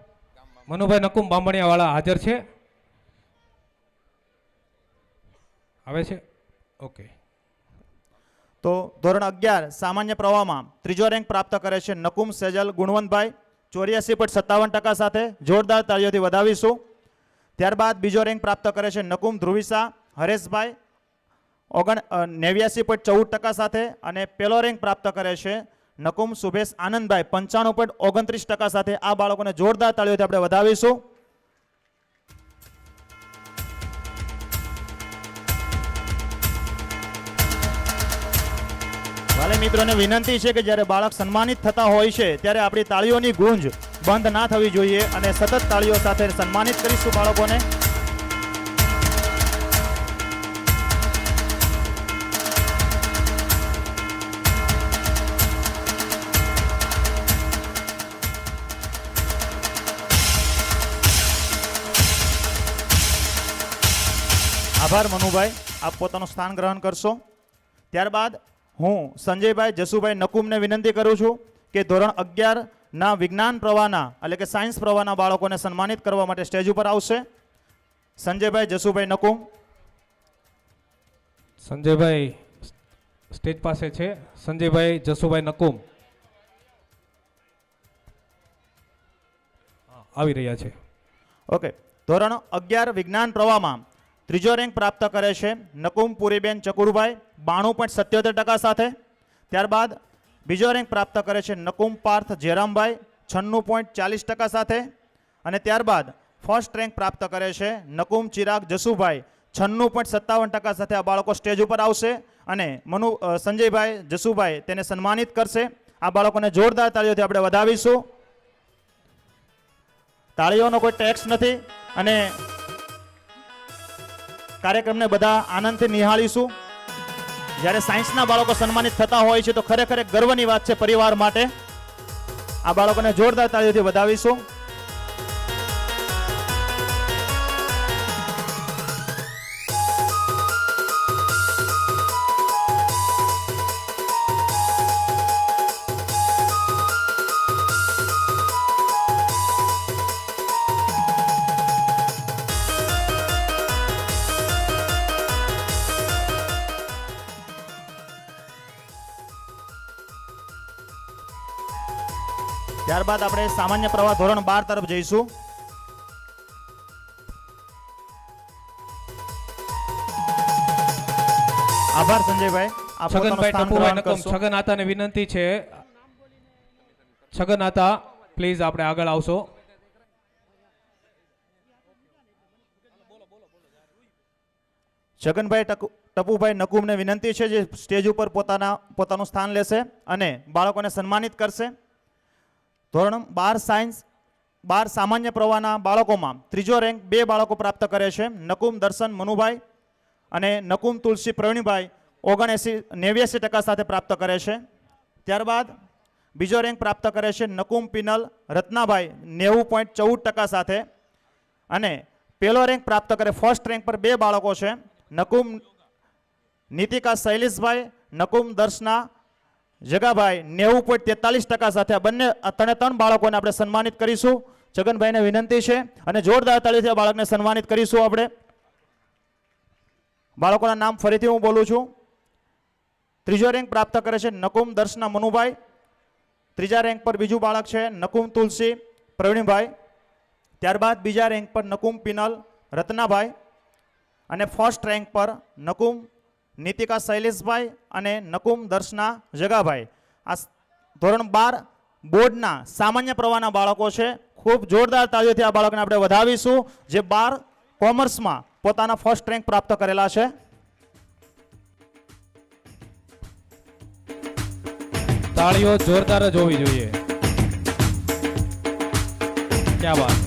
નકુમ બાંભણિયા વાળા હાજર છે? આવે છે? ઓકે.
તો ધોરણ 11 સામાન્ય પ્રવાહમાં ત્રીજો રેન્ક પ્રાપ્ત કરે છે નકુમ સેજલ ગુણવંતભાઈ 84.57% સાથે. જોરદાર તાળીઓથી વધાવીશું. ત્યારબાદ બીજો રેન્ક પ્રાપ્ત કરે છે નકુમ ધ્રુવિસા હરેશભાઈ 89.14% સાથે. અને પહેલો રેન્ક પ્રાપ્ત કરે છે નકુમ સુભેશ આનંદભાઈ 95.29% સાથે. આ બાળકોને જોરદાર તાળીઓથી આપણે વધાવીશું. વાલે મિત્રોને વિનંતી છે કે જ્યારે બાળક સન્માનિત થતા હોય છે ત્યારે આપણી તાળીઓની ગૂંજ બંધ ના થવી જોઈએ અને સતત તાળીઓ સાથે સન્માનિત કરીશું બાળકોને. આભાર મનુભાઈ, આપ પોતાનું સ્થાન ગ્રહણ કરશો. ત્યારબાદ હું સંજયભાઈ જસુભાઈ નકુમને વિનંતી કરું છું કે ધોરણ 11ના વિજ્ઞાન પ્રવાહના એટલે કે સાયન્સ પ્રવાહના બાળકોને સન્માનિત કરવા માટે સ્ટેજ ઉપર આવશે. સંજયભાઈ જસુભાઈ નકુમ.
સંજયભાઈ સ્ટેજ પાસે છે. સંજયભાઈ જસુભાઈ નકુમ આવી રહ્યા છે.
ઓકે. ધોરણ 11 વિજ્ઞાન પ્રવાહમાં ત્રીજો રેન્ક પ્રાપ્ત કરે છે નકુમ પુરીબેન ચકુરભાઈ 92.77% સાથે. ત્યારબાદ બીજો રેન્ક પ્રાપ્ત કરે છે નકુમ પાર્થ જેરામભાઈ 96.40% સાથે. અને ત્યારબાદ ફર્સ્ટ રેન્ક પ્રાપ્ત કરે છે નકુમ ચિરાગ જસુભાઈ 96.57% સાથે. આ બાળકો સ્ટેજ ઉપર આવશે અને સંજયભાઈ જસુભાઈ તેને સન્માનિત કરશે. આ બાળકોને જોરદાર તાળીઓથી આપણે વધાવીશું. તાળીઓનો કોઈ ટેક્સ નથી અને કાર્યક્રમને બધા આનંદથી નિહાળીશું. જ્યારે સાયન્સના બાળકો સન્માનિત થતા હોય છે તો ખરેખર એક ગર્વની વાત છે પરિવાર માટે. આ બાળકોને જોરદાર તાળીઓથી વધાવીશું. ત્યારબાદ આપણે સામાન્ય પ્રવાહ ધોરણ 12 તરફ જઈશું. આભાર સંજયભાઈ. આપ પોતાનું
છગનભાઈ
સ્થાન
ટપુભાઈ
ગ્રહણ
નકમ
કરશો.
છગન આતાને વિનંતી છે. છગન આતા પ્લીઝ આપણે આગળ આવશો.
છગનભાઈ ટપુભાઈ નકુમને વિનંતી છે જે સ્ટેજ ઉપર પોતાનું સ્થાન લેશે અને બાળકોને સન્માનિત કરશે. ધોરણ 12 સાયન્સ 12 સામાન્ય પ્રવાહના બાળકોમાં ત્રીજો રેન્ક 2 બાળકો પ્રાપ્ત કરે છે. નકુમ દર્શન મનુભાઈ અને નકુમ તુલસી પ્રવીણભાઈ 89% સાથે પ્રાપ્ત કરે છે. ત્યારબાદ બીજો રેન્ક પ્રાપ્ત કરે છે નકુમ પિનલ રત્નાભાઈ 90.14% સાથે. અને પહેલો રેન્ક પ્રાપ્ત કરે ફર્સ્ટ રેન્ક પર 2 બાળકો છે. નકુમ નીતિકા શૈલેષભાઈ, નકુમ દર્શના જગાભાઈ 90.43% સાથે. આ ત્રણ બાળકોને આપણે સન્માનિત કરીશું. છગનભાઈને વિનંતી છે અને જોરદાર તાળીથી આ બાળકને સન્માનિત કરીશું આપણે. બાળકોના નામ ફરીથી હું બોલું છું. ત્રીજો રેન્ક પ્રાપ્ત કરે છે નકુમ દર્શના મનુભાઈ. ત્રીજા રેન્ક પર બીજું બાળક છે નકુમ તુલસી પ્રવીણભાઈ. ત્યારબાદ બીજા રેન્ક પર નકુમ પિનલ રત્નાભાઈ અને ફર્સ્ટ રેન્ક પર નકુમ નીતિકા શૈલેષભાઈ અને નકુમ દર્શના જગાભાઈ. આ ધોરણ 12 બોર્ડના સામાન્ય પ્રવાહના બાળકો છે. ખૂબ જોરદાર તાળીઓથી આ બાળકને આપણે વધાવીશું જે 12 કોમર્સમાં પોતાના ફર્સ્ટ રેન્ક પ્રાપ્ત કરેલા છે.
તાળીઓ જોરદાર જ હોવી જોઈએ. ક્યાં વાત.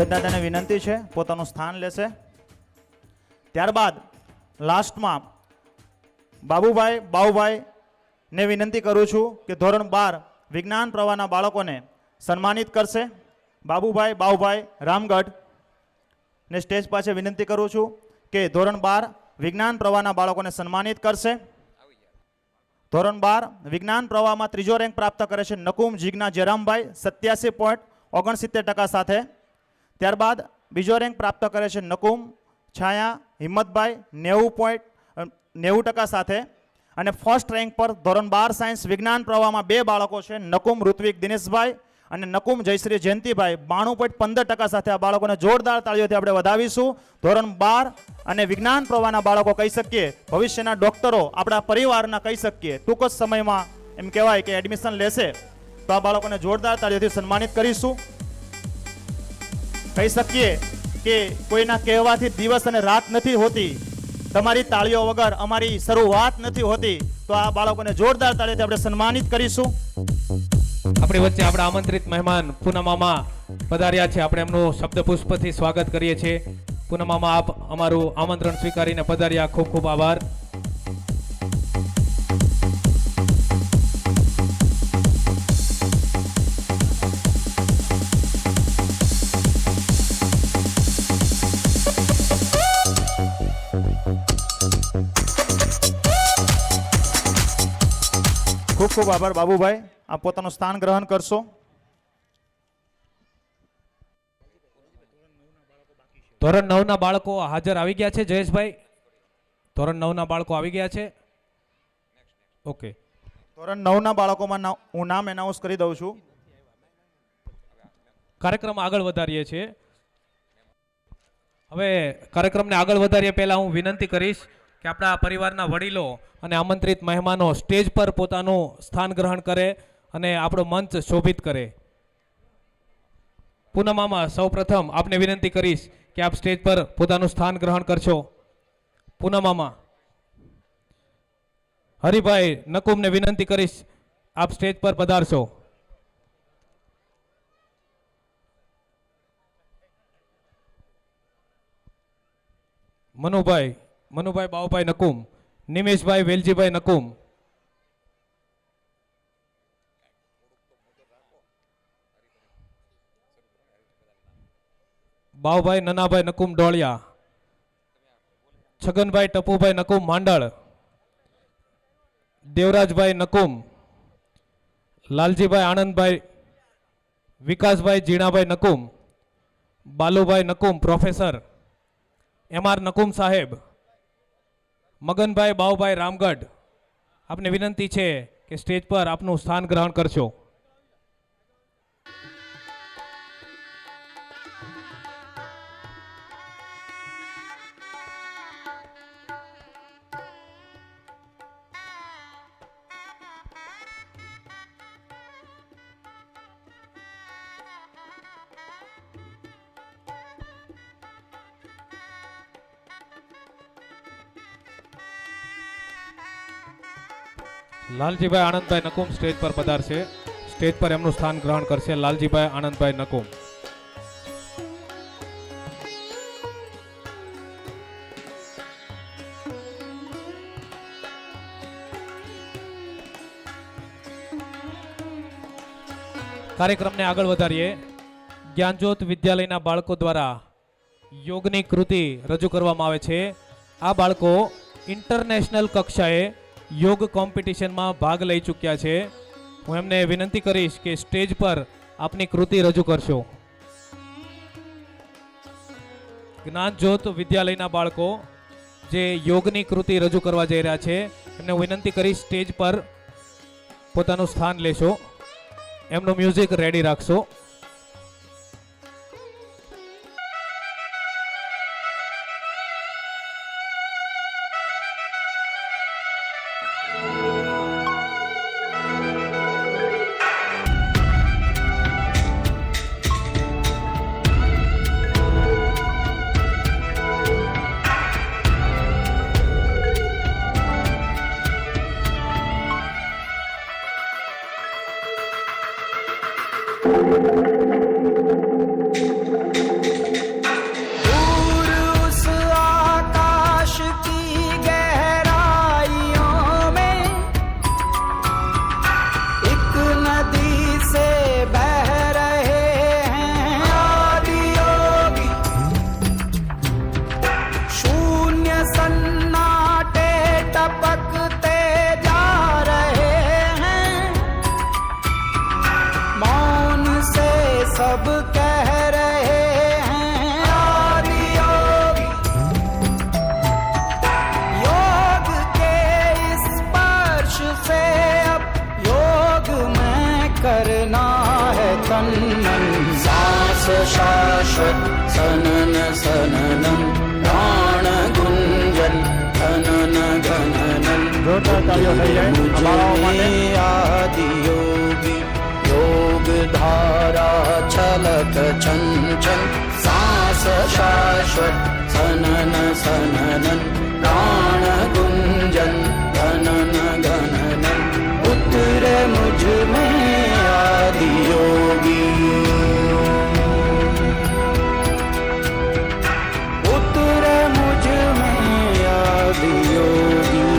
જગતદાદાને વિનંતી છે પોતાનું સ્થાન લેશે. ત્યારબાદ લાસ્ટમાં બાબુભાઈને વિનંતી કરું છું કે ધોરણ 12 વિજ્ઞાન પ્રવાહના બાળકોને સન્માનિત કરશે. બાબુભાઈ રામગઢ ને સ્ટેજ પાસે વિનંતી કરું છું કે ધોરણ 12 વિજ્ઞાન પ્રવાહના બાળકોને સન્માનિત કરશે. ધોરણ 12 વિજ્ઞાન પ્રવાહમાં ત્રીજો રેન્ક પ્રાપ્ત કરે છે નકુમ જીજ્ઞા જયરામભાઈ 87.69% સાથે. ત્યારબાદ બીજો રેન્ક પ્રાપ્ત કરે છે નકુમ છાયા હિંમતભાઈ 90% સાથે. અને ફર્સ્ટ રેન્ક પર ધોરણ 12 સાયન્સ વિજ્ઞાન પ્રવાહમાં 2 બાળકો છે નકુમ ઋત્વિક દિનેશભાઈ અને નકુમ જયશ્રી જયંતિભાઈ 92.15% સાથે. આ બાળકોને જોરદાર તાળીઓથી આપણે વધાવીશું. ધોરણ 12 અને વિજ્ઞાન પ્રવાહના બાળકો કહી શકીએ ભવિષ્યના ડોક્ટરો આપણા પરિવારના કહી શકીએ. ટૂંક જ સમયમાં એમ કહેવાય કે એડમિશન લેશે તો આ બાળકોને જોરદાર તાળીઓથી સન્માનિત કરીશું. કહી શકીએ કે કોઈના કહેવાથી દિવસ અને રાત નથી હોતી, તમારી તાળીઓ વગર અમારી શરૂઆત નથી હોતી. તો આ બાળકોને જોરદાર તાળીઓથી આપણે સન્માનિત કરીશું.
આપણી વચ્ચે આપણા આમંત્રિત મહેમાન પૂનમામા પધાર્યા છે. આપણે એમનું શબ્દ પુષ્પથી સ્વાગત કરીએ છીએ. પૂનમામા આપ અમારું આમંત્રણ સ્વીકારીને પધાર્યા, ખૂબ ખૂબ આભાર.
ખૂબ ખૂબ આભાર બાબુભાઈ. આપ પોતાનું સ્થાન ગ્રહણ કરશો.
ધોરણ 9 ના બાળકો હાજર આવી ગયા છે. જયેશભાઈ, ધોરણ 9 ના બાળકો આવી ગયા છે. ઓકે,
ધોરણ 9 ના બાળકોમાં હું નામ એનાઉન્સ કરી દઉં છું.
કાર્યક્રમ આગળ વધારીએ છીએ. હવે કાર્યક્રમને આગળ વધારીએ પહેલા હું વિનંતી કરીશ કે આપણા પરિવારના વડીલો અને આમંત્રિત મહેમાનો સ્ટેજ પર પોતાનું સ્થાન ગ્રહણ કરે અને આપણો મંચ શોભિત કરે. પૂનમામાં સૌ પ્રથમ આપને વિનંતી કરીશ કે આપ સ્ટેજ પર પોતાનું સ્થાન ગ્રહણ કરશો. પૂનમામાં હરિભાઈ નકુમને વિનંતી કરીશ આપ સ્ટેજ પર પધારશો. મનુભાઈ બાઉભાઈ નકુમ, નિમેશભાઈ વેલજીભાઈ નકુમ, બાઉભાઈ નનાભાઈ નકુમ ડોળિયા, છગનભાઈ ટપુભાઈ નકુમ માંડળ, દેવરાજભાઈ નકુમ, લાલજીભાઈ આનંદભાઈ, વિકાસભાઈ જીણાભાઈ નકુમ, બાલુભાઈ નકુમ પ્રોફેસર, એમ.આર. નકુમ સાહેબ, મગનભાઈ બાઉભાઈ રામગઢ. આપને વિનંતી છે કે સ્ટેજ પર આપનું સ્થાન ગ્રહણ કરશો. લાલજીભાઈ આનંદભાઈ નકુમ સ્ટેજ પર પધારશે. સ્ટેજ પર એમનું સ્થાન ગ્રહણ કરશે લાલજીભાઈ આનંદભાઈ નકુમ. કાર્યક્રમને આગળ વધારીએ. જ્ઞાનજ્યોત વિદ્યાલયના બાળકો દ્વારા યોગની કૃતિ રજૂ કરવામાં આવે છે. આ બાળકો ઇન્ટરનેશનલ કક્ષાએ યોગ કોમ્પિટિશનમાં ભાગ લઈ ચૂક્યા છે. હું એમને વિનંતી કરીશ કે સ્ટેજ પર આપની કૃતિ રજૂ કરશો. જ્ઞાનજ્યોત વિદ્યાલયના બાળકો જે યોગની કૃતિ રજૂ કરવા જઈ રહ્યા છે એમને હું વિનંતી કરીશ સ્ટેજ પર પોતાનું સ્થાન લેશો. એમનું મ્યુઝિક રેડી રાખશો.
उस आकाश की गहराइयों में एक नदी से बह रहे हैं आदि योगी, शून्य सन्नाटे टपकते जा रहे हैं, मौन से सब कह रहे हैं आदि योगी, योग के इस स्पर्श से अब योग में करना है तन मन, सांस शाश्वत सनन सननम, प्राण गुंजन धनन घननम,
જોરદાર તાળીઓ થઈ જાય અમારાઓ માટે.
आदि योगी योग धारा छलक छन छन, सांस शाश्वत सनन सननन, प्राण गुंजन घनन घननन, उतरे मुझ में आदि योगी, उतरे मुझ में आदि योगी.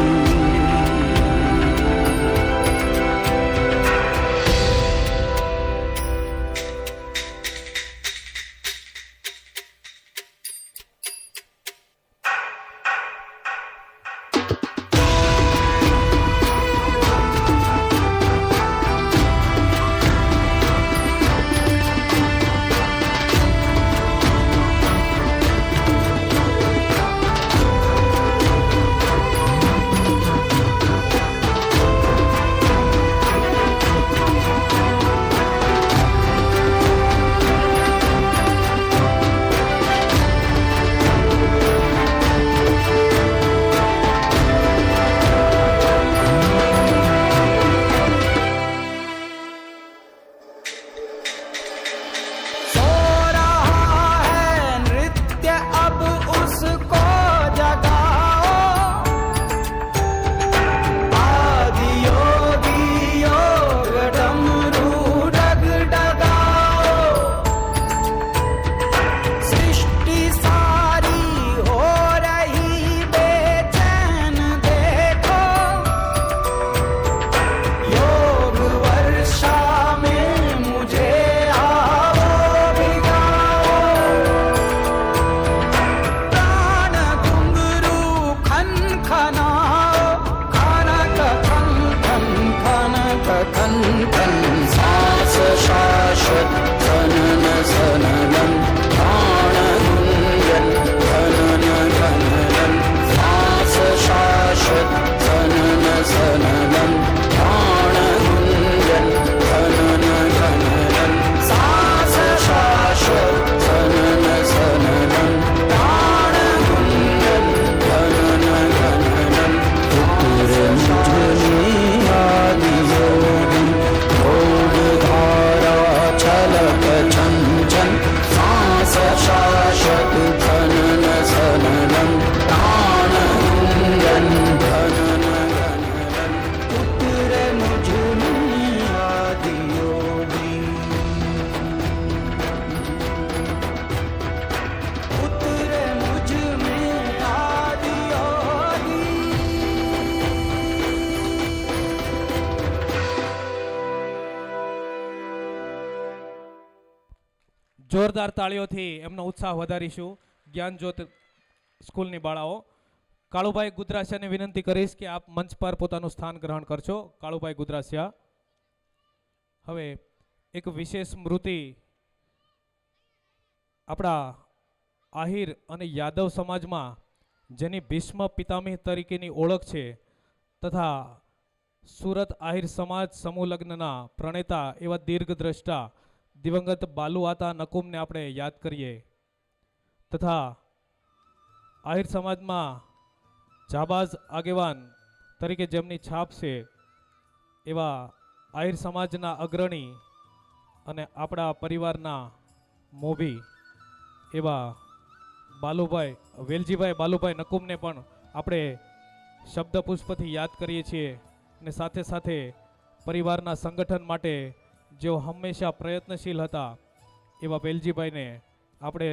જોરદાર તાળીઓથી એમનો ઉત્સાહ વધારીશું. જ્ઞાનજ્યોત સ્કૂલની બાળાઓ. કાળુભાઈ ગુદરાસિયાને વિનંતી કરીશ કે આપ મંચ પર પોતાનું સ્થાન ગ્રહણ કરશો. કાળુભાઈ ગુદરાસિયા. હવે એક વિશેષ સ્મૃતિ આપણા આહિર અને યાદવ સમાજમાં જેની ભીષ્મ પિતામહ તરીકેની ઓળખ છે તથા સુરત આહિર સમાજ સમૂહ લગ્નના પ્રણેતા એવા દીર્ઘદ્રષ્ટા દિવંગત બાલુઆતા નકુમને આપણે યાદ કરીએ તથા આહિર સમાજમાં જાબાઝ આગેવાન તરીકે જેમની છાપ છે એવા આહિર સમાજના અગ્રણી અને આપણા પરિવારના મોભી એવા બાલુભાઈ વેલજીભાઈ બાલુભાઈ નકુમને પણ આપણે શબ્દ પુષ્પથી યાદ કરીએ છીએ અને સાથે સાથે પરિવારના સંગઠન માટે જેઓ હંમેશા પ્રયત્નશીલ હતા એવા વેલજીભાઈને આપણે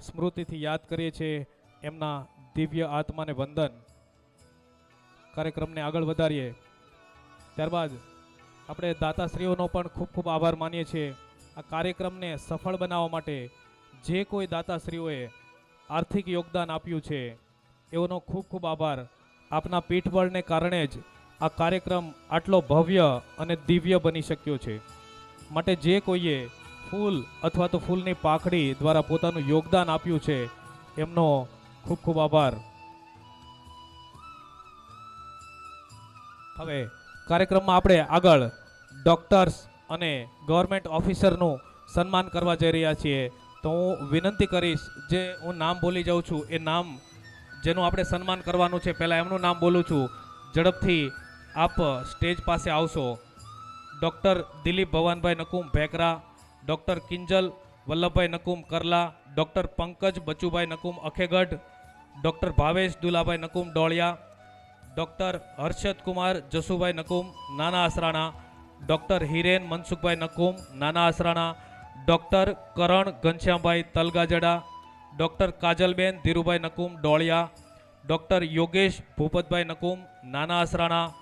સ્મૃતિથી યાદ કરીએ છીએ. એમના દિવ્ય આત્માને વંદન. કાર્યક્રમને આગળ વધારીએ ત્યારબાદ આપણે દાતાશ્રીઓનો પણ ખૂબ ખૂબ આભાર માનીએ છીએ. આ કાર્યક્રમને સફળ બનાવવા માટે જે કોઈ દાતાશ્રીઓએ આર્થિક યોગદાન આપ્યું છે એઓનો ખૂબ ખૂબ આભાર. આપના પીઠબળને કારણે જ આ કાર્યક્રમ આટલો ભવ્ય અને દિવ્ય બની શક્યો છે. માટે જે કોઈએ ફૂલ અથવા તો ફૂલની પાખડી દ્વારા પોતાનું યોગદાન આપ્યું છે એમનો ખૂબ ખૂબ આભાર. હવે કાર્યક્રમમાં આપણે આગળ ડોક્ટર્સ અને ગવર્મેન્ટ ઓફિસરનું સન્માન કરવા જઈ રહ્યા છીએ. તો હું વિનંતી કરીશ, જે હું નામ બોલી જાઉં છું એ નામ જેનું આપણે સન્માન કરવાનું છે પહેલાં એમનું નામ બોલું છું. ઝડપથી આપ સ્ટેજ પાસે આવશો. Doctor Dilip Bhavanbhai Nakum Bhekra, doctor Kinjal Vallabhbhai Nakum Karla, doctor Pankaj Bachubhai Nakum Akhegadh, doctor Bhavesh Dulabhai Nakum Doliya, doctor Harshad Kumar Jasubhai Nakum Nana Asrana, doctor Hiren Mansukhbhai Nakum Nana Asrana, doctor Karan Ghanshyambhai Talgajda, doctor Kajalben Dhirubhai Nakum Doliya, doctor Yogesh Bhupatbhai Nakum Nana Asrana,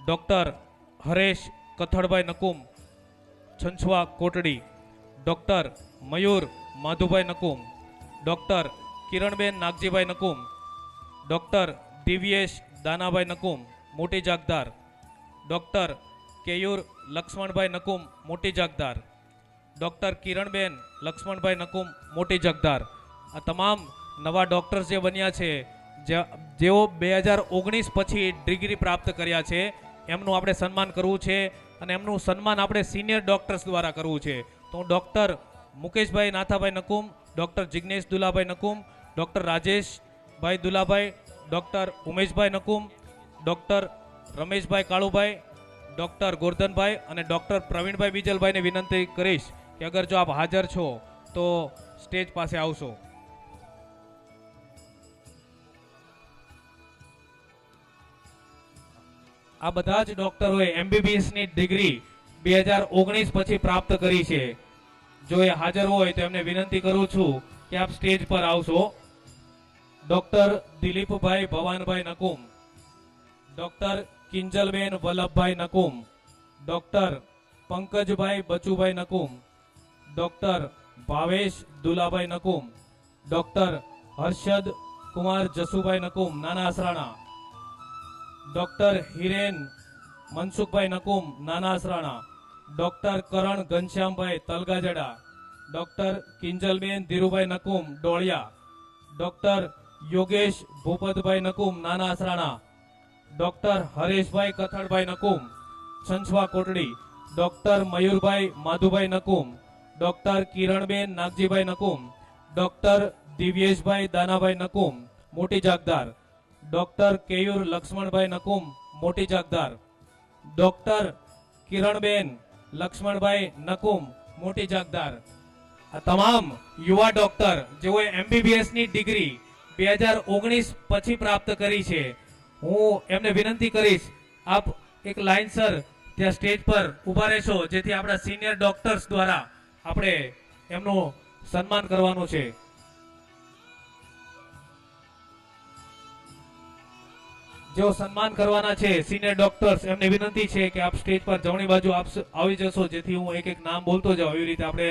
doctor Haresh Kathalbhai Nakum Chhanchhva Kotdi, doctor Mayur Madhubhai Nakum, doctor Kiranben Nagjibhai Nakum, doctor Divyesh Danabhai Nakum Moti Jagdar, doctor Keyur Laxmanbhai Nakum Moti Jagdar, doctor Kiranben Laxmanbhai Nakum મોટી જગદાર. આ તમામ નવા ડૉક્ટર્સ જે બન્યા છે જેઓ 2019 પછી ડિગ્રી પ્રાપ્ત કર્યા છે એમનું આપણે સન્માન કરવું છે અને એમનું સન્માન આપણે સિનિયર ડૉક્ટર્સ દ્વારા કરવું છે. તો હું doctor Mukeshbhai Nathabhai Nakum, doctor Jignesh Dulabhai Nakum, doctor Rajeshbhai Dulabhai, doctor Umeshbhai Nakum, doctor Rameshbhai Kalubhai, doctor Gordhanbhai અને ડૉક્ટર પ્રવીણભાઈ બીજલભાઈને વિનંતી કરીશ કે અગર જો આપ હાજર છો તો સ્ટેજ પાસે આવશો. આ બધા જ ડોક્ટરોએ MBBSની ડિગ્રી 2019 પછી પ્રાપ્ત કરી છે. જો એ હાજર હોય તો એમને વિનંતી કરું છું કે આપ સ્ટેજ પર આવશો. Doctor Dilipbhai Bhavanbhai Nakum, doctor Kinjalben Vallabhbhai Nakum, doctor Pankajbhai Bachubhai Nakum, doctor Bhavesh Dulabhai Nakum, doctor Harshad Kumar Jasubhai Nakum Nana Asrana, doctor Hiren Mansukhbhai Nakum Nana Asrana, doctor Karan Ghanshyambhai Talgajda, doctor Kinjalben Dhirubhai Nakum Doliya, doctor Yogesh Bhupatbhai Nakum Nana Asrana, doctor Hareshbhai Kathalbhai Nakum Chhanchhva Kotdi, doctor Mayurbhai Madhubhai Nakum, doctor Kiranben Nagjibhai Nakum, doctor Divyeshbhai Danabhai Nakum Moti Jagdar, doctor Keyur Laxmanbhai Nakum Moti Jagdar, doctor Kiranben Laxmanbhai Nakum Moti જાગદાર. આ તમામ યુવા ડૉક્ટર જેઓએ MBBSની ડિગ્રી 2019 પછી પ્રાપ્ત કરી છે, હું એમને વિનંતી કરીશ આપ એક લાઇનસર ત્યાં સ્ટેજ પર ઊભા રહેશો જેથી આપણા સિનિયર ડોક્ટર્સ દ્વારા આપણે એમનું સન્માન કરવાનું છે. જેઓ સન્માન કરવાના છે સિનિયર ડોક્ટર્સ એમને વિનંતી છે કે આપ સ્ટેજ પર જમણી બાજુ આપ આવી જશો જેથી હું એક એક નામ બોલતો જાઉં એવી રીતે આપણે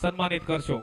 સન્માનિત કરશો.